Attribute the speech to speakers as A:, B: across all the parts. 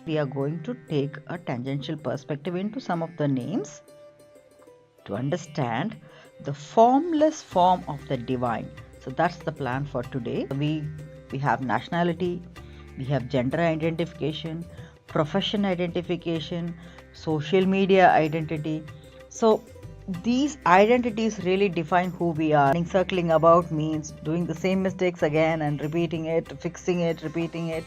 A: we are going to take a tangential perspective into some of the names to understand the formless form of the divine. So that's the plan for today. We have nationality, we have gender identification, profession identification, social media identity. So these identities really define who we are. Circling about means doing the same mistakes again and repeating it, fixing it, repeating it.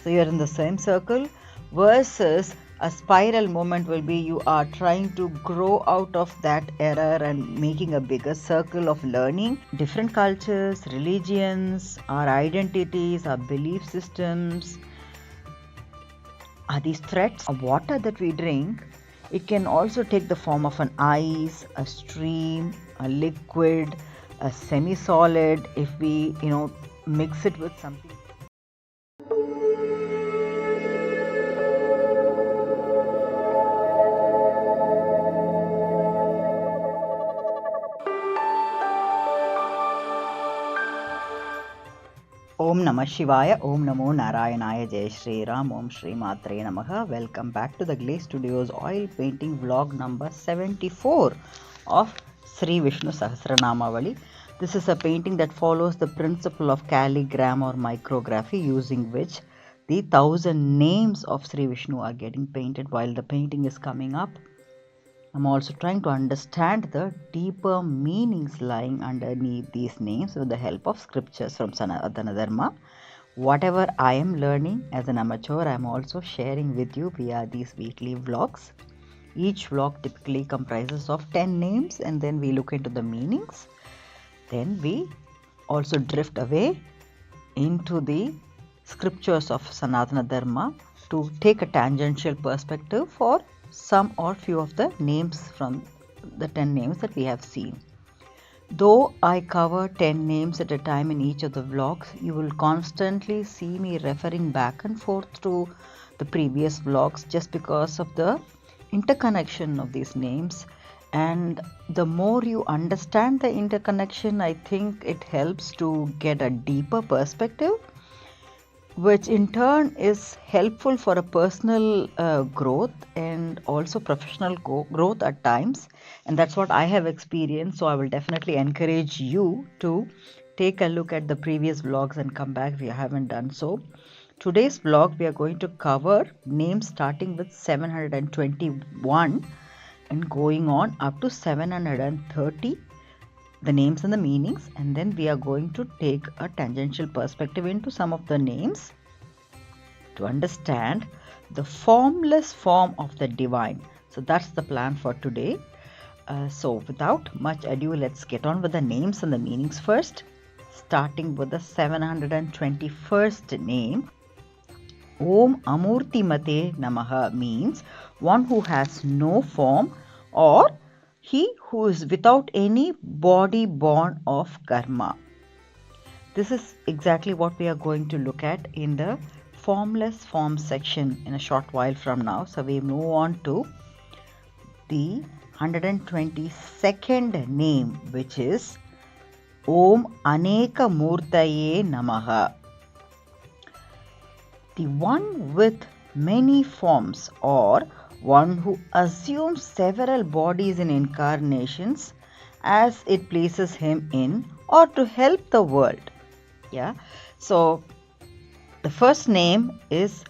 A: So you're in the same circle, versus a spiral moment will be you are trying to grow out of that error and making a bigger circle of learning. Different cultures, religions, our identities, our belief systems are these threads. Water that we drink, it can also take the form of an ice, a stream, a liquid, a semi-solid if we mix it with something. Om Namah Shivaya, Om Namo Narayanaya, Jai Shri Ram, Om Shrimatraya Namaha. Welcome back to the Glaze Studios oil painting vlog number 74 of Sri Vishnu Sahasranamavali. This is a painting that follows the principle of calligram or micrography, using which the 1000 names of Sri Vishnu are getting painted while the painting is coming up. I'm also trying to understand the deeper meanings lying underneath these names with the help of scriptures from Sanatana Dharma. Whatever I am learning as an amateur, I am also sharing with you via these weekly vlogs. Each vlog typically comprises of 10 names, and then we look into the meanings. Then we also drift away into the scriptures of Sanatana Dharma to take a tangential perspective for some or few of the names from the 10 names that we have seen. Though I cover 10 names at a time in each of the vlogs, you will constantly see me referring back and forth to the previous vlogs just because of the interconnection of these names. And the more you understand the interconnection, I think it helps to get a deeper perspective, which in turn is helpful for a personal growth and also professional growth at times. And that's what I have experienced. So I will definitely encourage you to take a look at the previous vlogs and come back if you haven't done so. Today's vlog, we are going to cover names starting with 721 and going on up to 730. The names and the meanings, and then we are going to take a tangential perspective into some of the names to understand the formless form of the divine. So that's the plan for today. So without much ado, let's get on with the names and the meanings first, starting with the 721st name. Om Amūrtimate Namaha means one who has no form, or he who is without any body born of karma. This is exactly what we are going to look at in the formless form section in a short while from now. So we move on to the 122nd name, which is Om Anekamūrtaye Namaha. The one with many forms, or one who assumes several bodies in incarnations as it places him in, or to help the world. So the first name is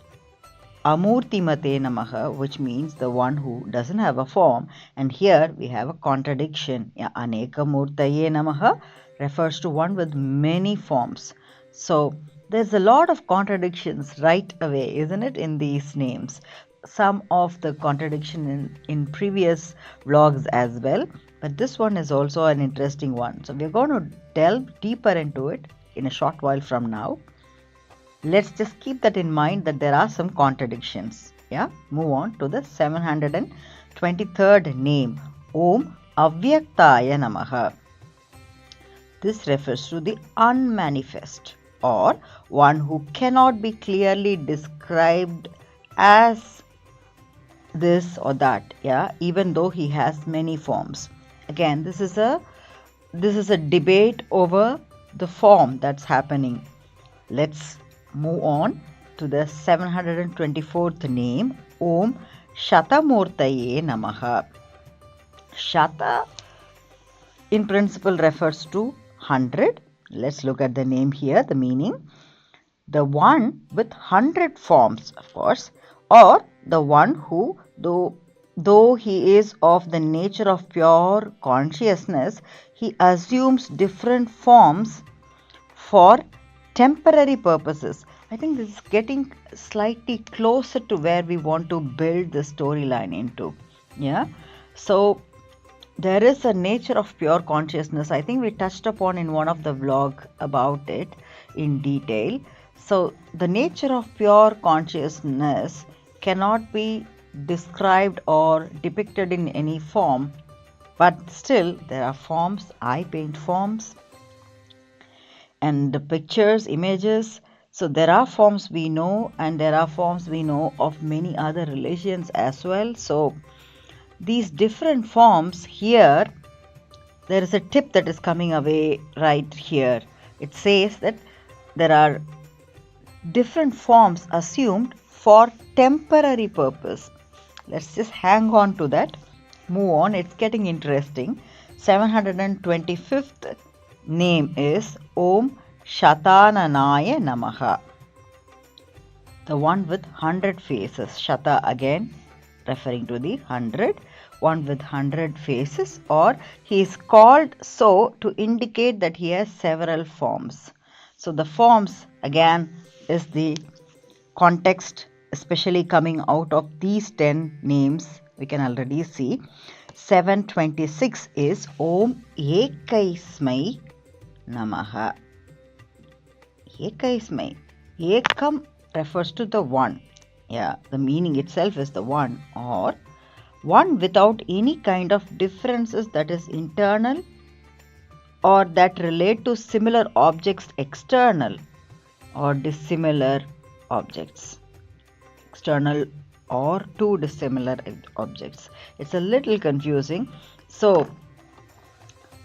A: Amūrtimate Namaha, which means the one who doesn't have a form. And here we have a contradiction. Anekamūrtaye Namaha refers to one with many forms. So there's a lot of contradictions right away, isn't it, in these names? Some of the contradiction in previous vlogs as well, but this one is also an interesting one. So we're going to delve deeper into it in a short while from now. Let's just keep that in mind, that there are some contradictions. Move on to the 723rd name, Om Avyaktāya Namaha. This refers to the unmanifest, or one who cannot be clearly described as this or that, even though he has many forms. Again, this is a debate over the form that's happening. Let's move on to the 724th name, Om Śatamūrtaye Namaha. Shata in principle refers to 100. Let's look at the name here, the meaning. The one with 100 forms, of course, or the one who, though he is of the nature of pure consciousness, he assumes different forms for temporary purposes. I think this is getting slightly closer to where we want to build the storyline into. Yeah. So there is a nature of pure consciousness. I think we touched upon in one of the vlog about it in detail. So the nature of pure consciousness cannot be described or depicted in any form, but still there are forms. I paint forms and the pictures, images. So there are forms we know, and there are forms we know of many other religions as well. So these different forms here, there is a tip that is coming away right here. It says that there are different forms assumed for temporary purpose. Let's just hang on to that. Move on. It's getting interesting. 725th name is Om Śatānanāya Namaha. The one with 100 faces. Shata again referring to the 100. One with 100 faces, or he is called so to indicate that he has several forms. So the forms again is the context, especially coming out of these 10 names. We can already see. 726 is Om Ekaismai Namaha. Ekaismai. Ekam refers to the one. Yeah, the meaning itself is the one, or one without any kind of differences that is internal or that relate to similar objects external or dissimilar objects. External or two dissimilar objects. It's a little confusing. So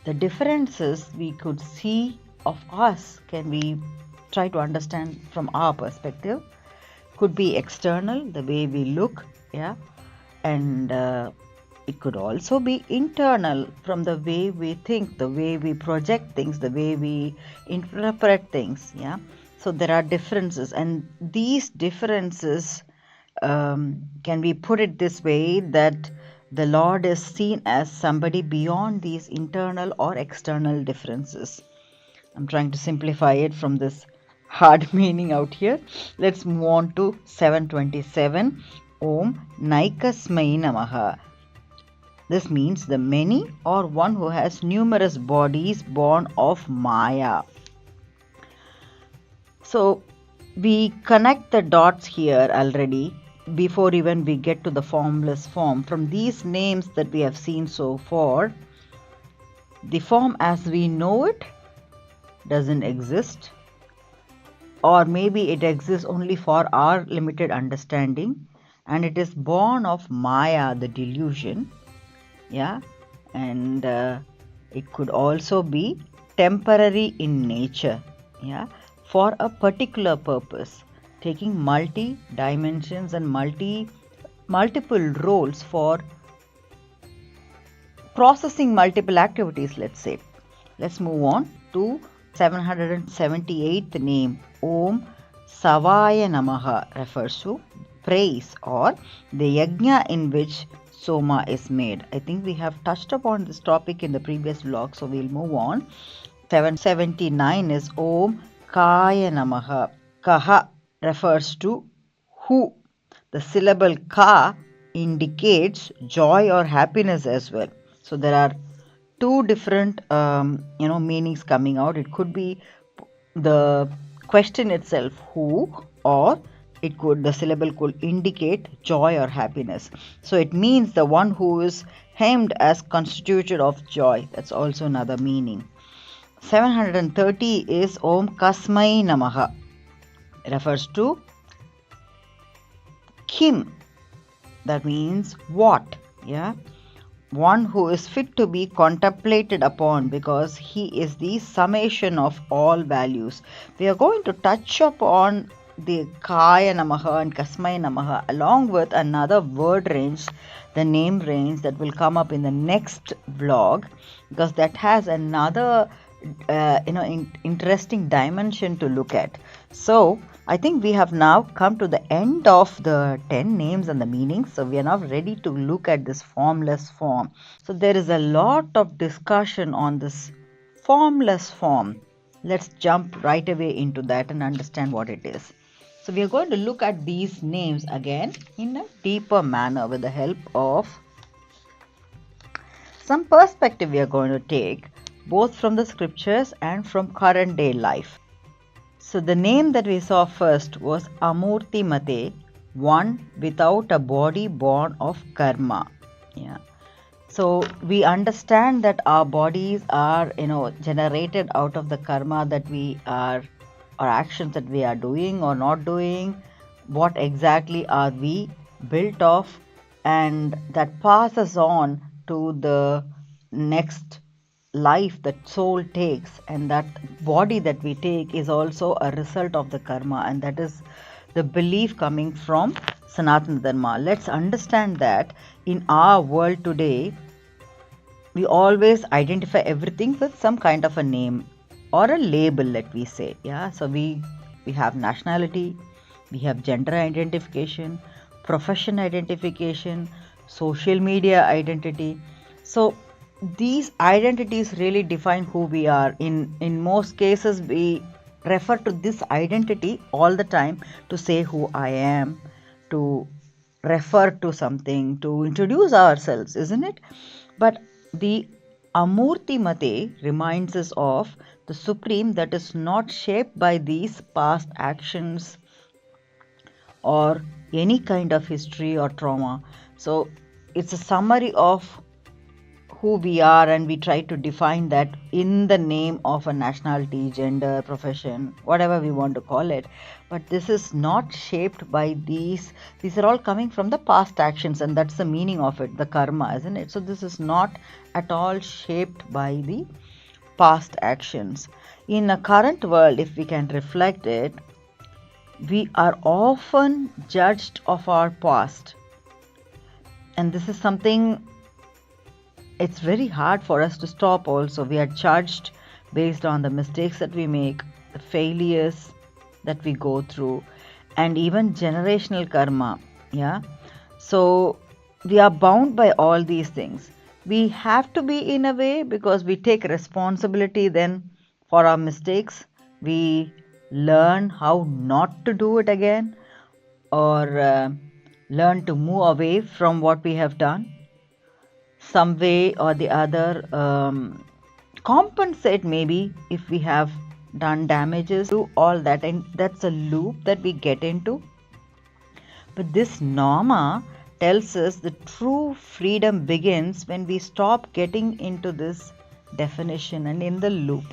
A: the differences we could see of us, can we try to understand from our perspective, could be external, the way we look, yeah, and it could also be internal, from the way we think, the way we project things, the way we interpret things, yeah. So there are differences, and these differences, can we put it this way, that the Lord is seen as somebody beyond these internal or external differences. I'm trying to simplify it from this hard meaning out here. Let's move on to 727. Om Naikasmai Namaha. This means the many, or one who has numerous bodies born of Maya. So we connect the dots here already before even we get to the formless form. From these names that we have seen so far, the form as we know it doesn't exist, or maybe it exists only for our limited understanding, and it is born of Maya, the delusion, yeah, and it could also be temporary in nature, yeah, for a particular purpose, taking multi-dimensions and multiple roles for processing multiple activities, let's say. Let's move on to 778th name. Om Savaya Namaha refers to praise, or the yajna in which Soma is made. I think we have touched upon this topic in the previous vlog, so we'll move on. 779 is Om Kaya Namaha. Kaha refers to who. The syllable Ka indicates joy or happiness as well. So there are two different meanings coming out. It could be the question itself, who, or the syllable could indicate joy or happiness. So it means the one who is hymned as constituted of joy. That's also another meaning. 730 is Om Kasmai Namaha. It refers to Kim. That means what? Yeah. One who is fit to be contemplated upon, because he is the summation of all values. We are going to touch upon the Kaya Namaha and Kasmai Namaha, along with another word range, the name range that will come up in the next vlog, because that has another interesting dimension to look at. So I think we have now come to the end of the 10 names and the meanings. So we are now ready to look at this formless form. So there is a lot of discussion on this formless form. Let's jump right away into that and understand what it is. So we are going to look at these names again in a deeper manner with the help of some perspective we are going to take both from the scriptures and from current day life. So the name that we saw first was Amūrtimate, one without a body born of karma. Yeah. So we understand that our bodies are, generated out of the karma that we are, or actions that we are doing or not doing. What exactly are we built of, and that passes on to the next life that soul takes, and that body that we take is also a result of the karma, and that is the belief coming from Sanatana Dharma. Let's understand that in our world today, we always identify everything with some kind of a name or a label, let we say. Yeah, so we have nationality, we have gender identification, profession identification, social media identity. So these identities really define who we are. In most cases, we refer to this identity all the time to say who I am, to refer to something, to introduce ourselves, isn't it? But the Amūrtimate reminds us of the Supreme that is not shaped by these past actions or any kind of history or trauma. So it's a summary of who we are, and we try to define that in the name of a nationality, gender, profession, whatever we want to call it. But this is not shaped by these are all coming from the past actions, and that's the meaning of it, the karma, isn't it? So this is not at all shaped by the past actions. In a current world, if we can reflect it, we are often judged of our past, and this is something it's very hard for us to stop. Also, we are judged based on the mistakes that we make, the failures that we go through, and even generational karma. Yeah, so we are bound by all these things. We have to be, in a way, because we take responsibility then for our mistakes. We learn how not to do it again, or learn to move away from what we have done. Some way or the other, compensate maybe if we have done damages to all that, and that's a loop that we get into. But this Nama tells us the true freedom begins when we stop getting into this definition and in the loop.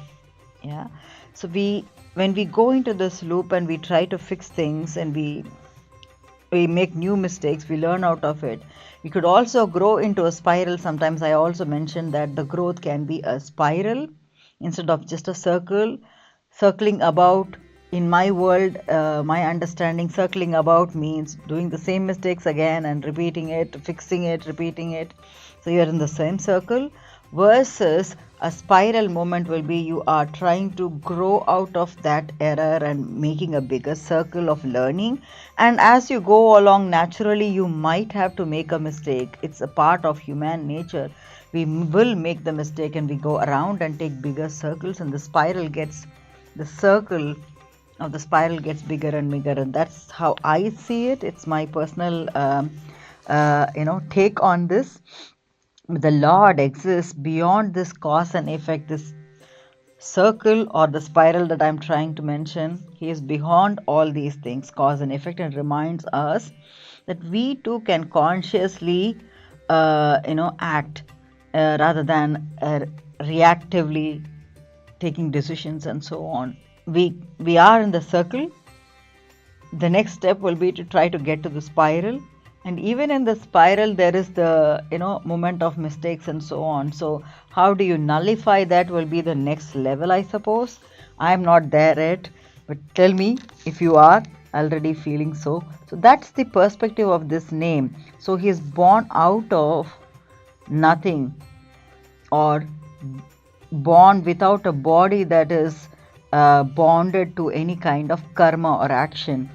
A: Yeah, so when we go into this loop and we try to fix things, and we make new mistakes, we learn out of it. We could also grow into a spiral. Sometimes I also mentioned that the growth can be a spiral instead of just a circling about. In my world, my understanding, circling about means doing the same mistakes again and repeating it, fixing it, repeating it. So you're in the same circle, versus a spiral moment will be you are trying to grow out of that error and making a bigger circle of learning. And as you go along, naturally you might have to make a mistake. It's a part of human nature. We will make the mistake, and we go around and take bigger circles, and the circle of the spiral gets bigger and bigger. And that's how I see it. It's my personal take on this. The Lord exists beyond this cause and effect, this circle or the spiral that I'm trying to mention. He is beyond all these things, cause and effect, and reminds us that we too can consciously act rather than reactively taking decisions and so on. We are in the circle. The next step will be to try to get to the spiral, and even in the spiral there is the moment of mistakes and so on. So how do you nullify that will be the next level, I suppose. I am not there yet, but tell me if you are. already feeling so. So that's the perspective of this name. So he is born out of nothing, or born without a body that is bonded to any kind of karma or action.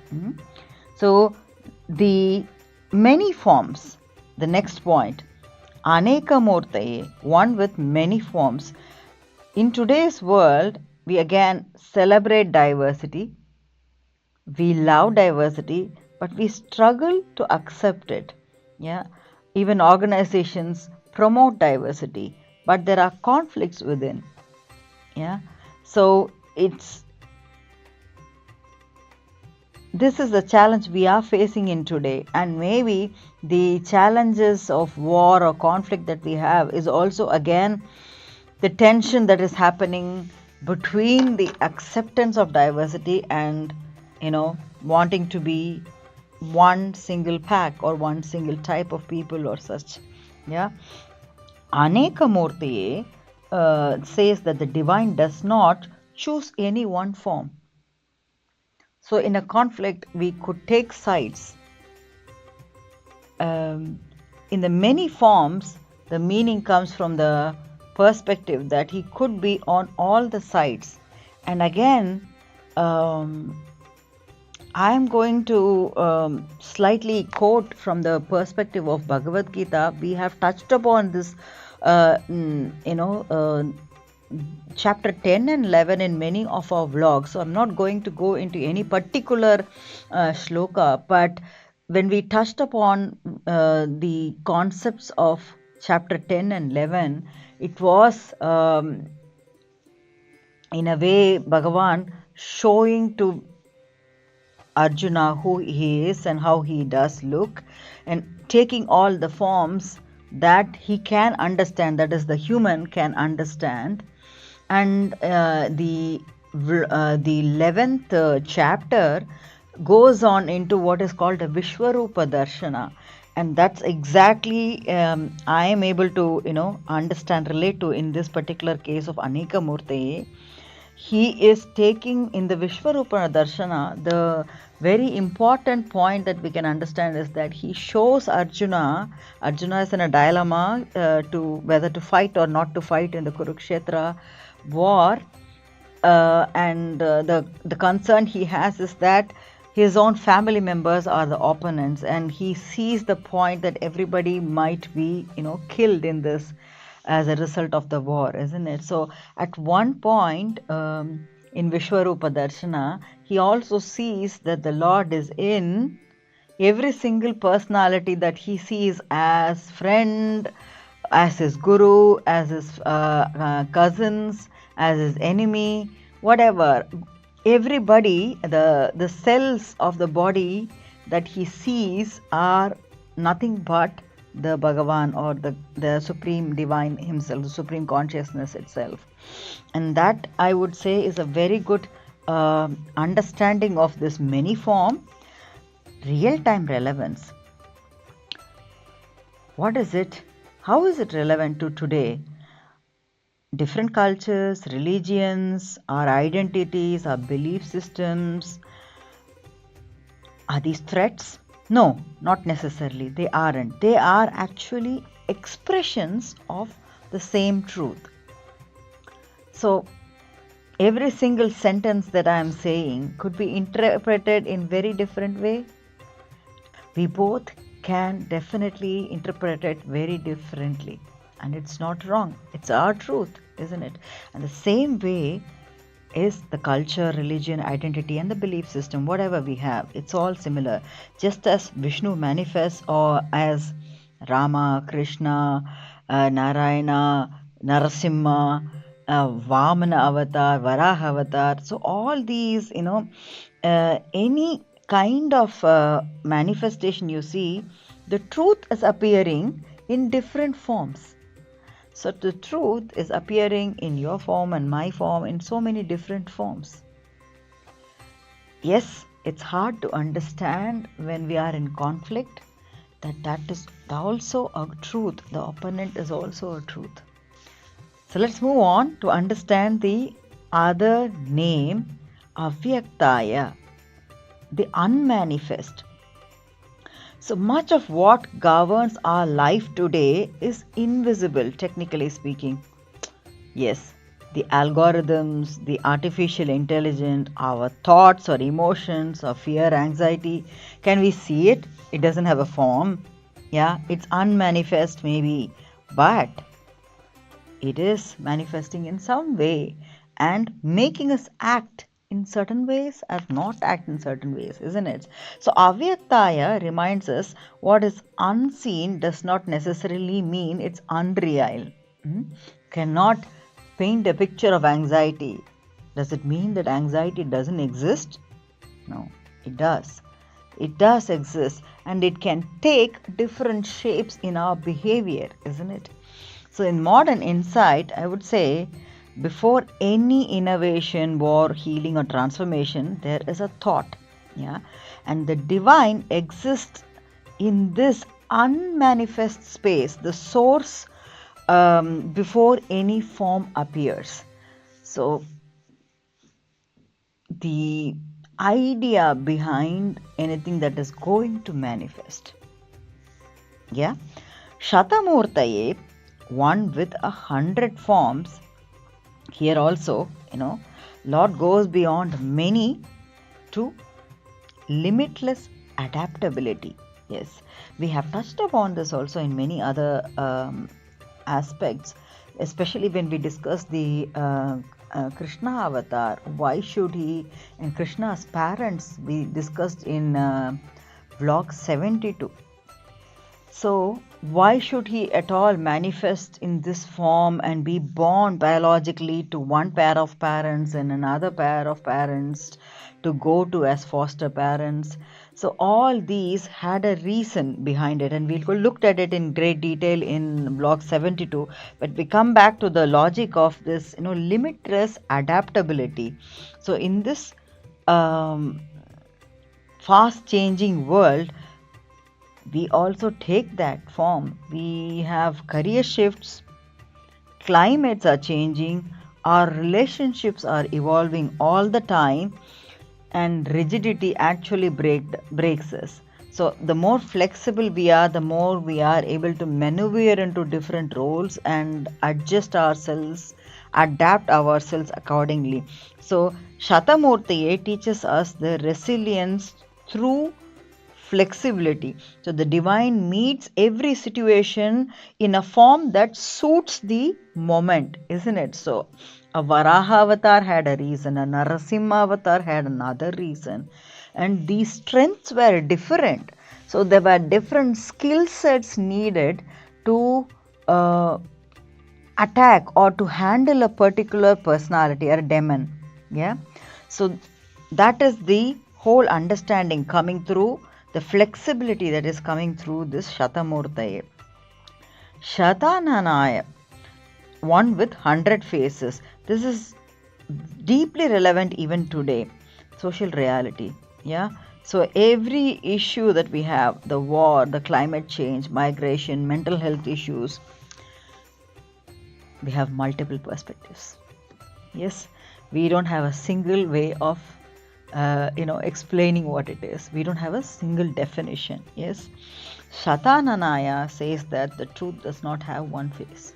A: So the many forms, the next point, Anekamūrtaye, one with many forms. In today's world, we again celebrate diversity, we love diversity, but we struggle to accept it. Even organizations promote diversity, but there are conflicts within. So this is the challenge we are facing in today, and maybe the challenges of war or conflict that we have is also again the tension that is happening between the acceptance of diversity and wanting to be one single pack or one single type of people or such. Anekamūrtaye says that the divine does not choose any one form. So in a conflict, we could take sides. In the many forms, the meaning comes from the perspective that he could be on all the sides. And again, I am going to slightly quote from the perspective of Bhagavad Gita. We have touched upon this, chapter 10 and 11 in many of our vlogs. So I'm not going to go into any particular shloka, but when we touched upon the concepts of chapter 10 and 11, it was in a way Bhagavan showing to Arjuna who he is and how he does look, and taking all the forms that he can understand, that is the human can understand. And the 11th chapter goes on into what is called a Vishwarupa Darshana, and that's exactly I am able to understand, relate to in this particular case of Anekamūrtaye. He is taking in the Vishwarupa Darshana, the very important point that we can understand is that he shows Arjuna is in a dilemma to whether to fight or not to fight in the Kurukshetra war, and the concern he has is that his own family members are the opponents, and he sees the point that everybody might be killed in this as a result of the war, isn't it? So at one point in Vishwarupa Darshana, he also sees that the Lord is in every single personality that he sees as friend, as his guru, as his cousins, as his enemy, whatever. Everybody, the cells of the body that he sees are nothing but the Bhagavan, or the Supreme Divine himself, the Supreme Consciousness itself. And that, I would say, is a very good understanding of this many form. Real-time relevance. What is it? How is it relevant to today? Different cultures, religions, our identities, our belief systems. Are these threats? No, not necessarily. They aren't. They are actually expressions of the same truth. So, every single sentence that I am saying could be interpreted in very different way. We both can definitely interpret it very differently. And it's not wrong. It's our truth, isn't it? And the same way is the culture, religion, identity, and the belief system, whatever we have. It's all similar. Just as Vishnu manifests or as Rama, Krishna, Narayana, Narasimha, Vamana avatar, Varaha avatar. So all these, any kind of manifestation you see, the truth is appearing in different forms. So the truth is appearing in your form and my form in so many different forms. Yes, it's hard to understand when we are in conflict that is also a truth. The opponent is also a truth. So let's move on to understand the other name, Avyaktāya. the unmanifest. So much of what governs our life today is invisible, technically speaking. Yes, the algorithms, the artificial intelligence, our thoughts or emotions or fear, anxiety. Can we see it? It doesn't have a form. Yeah, it's unmanifest maybe, but it is manifesting in some way and making us act in certain ways or not act in certain ways, isn't it? So Avyaktāya reminds us what is unseen does not necessarily mean it's unreal. Cannot paint a picture of anxiety. Does it mean that anxiety doesn't exist? No, it does. It does exist, and it can take different shapes in our behavior, isn't it? So in modern insight, I would say, before any innovation, war, healing or transformation, there is a thought. Yeah, and the divine exists in this unmanifest space, the source, before any form appears. So the idea behind anything that is going to manifest. Yeah, Śatamūrtaye, one with 100 forms. Here also, Lord goes beyond many to limitless adaptability. Yes, we have touched upon this also in many other aspects, especially when we discuss the Krishna avatar. Why should he, and Krishna's parents, we discussed in vlog 72. So why should he at all manifest in this form and be born biologically to one pair of parents and another pair of parents to go to as foster parents? So all these had a reason behind it, and we'll look at it in great detail in vlog 72. But we come back to the logic of this, limitless adaptability. So in this fast changing world, we also take that form. We have career shifts, climates are changing, our relationships are evolving all the time, and rigidity actually breaks us. So the more flexible we are, the more we are able to maneuver into different roles and adjust ourselves, adapt ourselves accordingly. So Śatamūrtaye teaches us the resilience through flexibility. So the divine meets every situation in a form that suits the moment, isn't it? So a Varaha avatar had a reason, a Narasimha avatar had another reason, and these strengths were different. So there were different skill sets needed to attack or to handle a particular personality or demon. Yeah, so that is the whole understanding coming through, the flexibility that is coming through this Śatamūrtaye. Śatānanāya, one with 100 faces. This is deeply relevant even today. Social reality. Yeah. So every issue that we have, the war, the climate change, migration, mental health issues, we have multiple perspectives. Yes. We don't have a single way of explaining what it is. We don't have a single definition. Yes, Śatānanāya says that the truth does not have one face.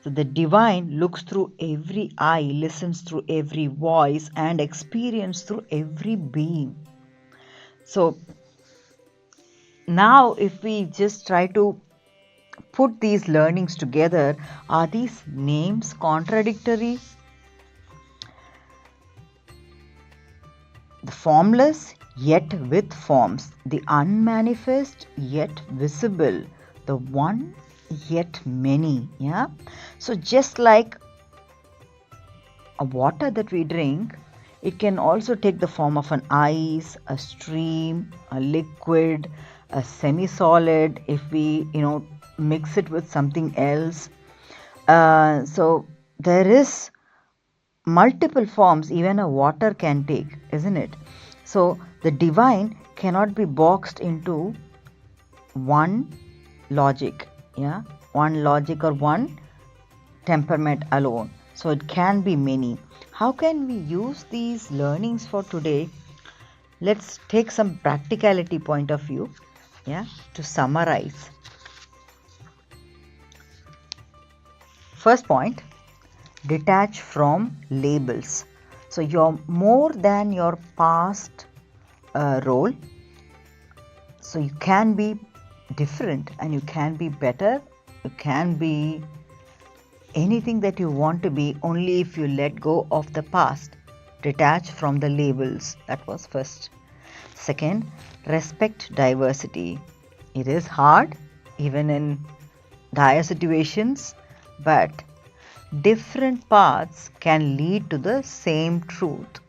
A: So the divine looks through every eye, listens through every voice, and experiences through every being. So now if we just try to put these learnings together, are these names contradictory? The formless yet with forms, the unmanifest yet visible, the one yet many. Yeah. So just like a water that we drink, it can also take the form of an ice, a stream, a liquid, a semi-solid if we mix it with something else. So there is multiple forms even a water can take, isn't it? So the divine cannot be boxed into one logic, one logic or one temperament alone. So it can be many. How can we use these learnings for today let's take some practicality point of view, yeah, to summarize. First point, detach from labels. So you're more than your past role. So you can be different and you can be better. You can be anything that you want to be only if you let go of the past. Detach from the labels. That was first. Second, respect diversity. It is hard, even in dire situations, but different paths can lead to the same truth.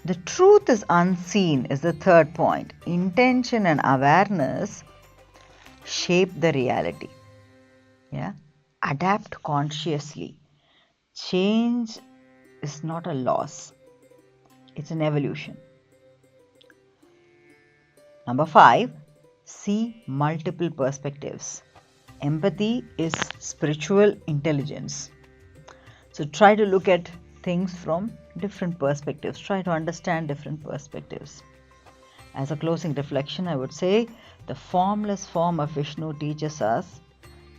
A: The truth is unseen is the third point. Intention and awareness shape the reality. Yeah? Adapt consciously. Change is not a loss. It's an evolution. Number 5, see multiple perspectives. Empathy is spiritual intelligence. So try to look at things from different perspectives. Try to understand different perspectives. As a closing reflection, I would say the formless form of Vishnu teaches us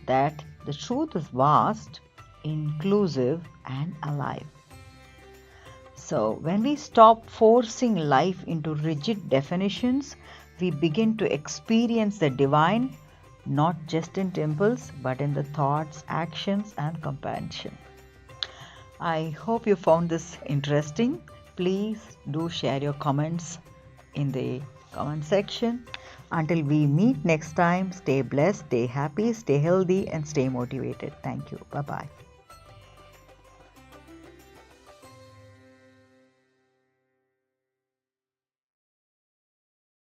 A: that the truth is vast, inclusive, and alive. So when we stop forcing life into rigid definitions, we begin to experience the divine, not just in temples, but in the thoughts, actions, and compassion. I hope you found this interesting. Please do share your comments in the comment section. Until we meet next time, stay blessed, stay happy, stay healthy, and stay motivated. Thank you. Bye-bye.